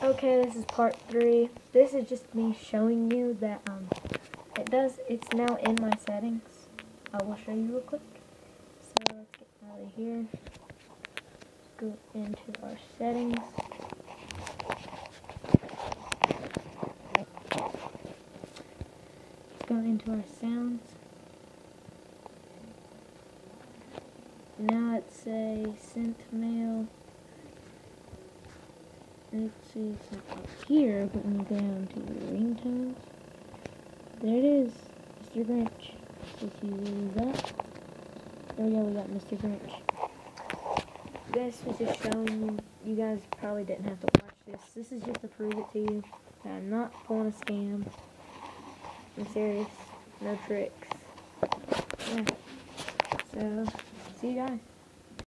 Okay, this is part 3. This is just me showing you that it's now in my settings. I will show you real quick. So let's get out of here. Go into our settings. Let's go into our sounds. Now let's say sent mail. Let's see, so up here, when you go down to your ringtones, there it is, Mr. Grinch. Just use that. There we go, we got Mr. Grinch. This was just showing you, you guys probably didn't have to watch this. This is just to prove it to you that I'm not pulling a scam. I'm serious, no tricks. Yeah, so, see you guys.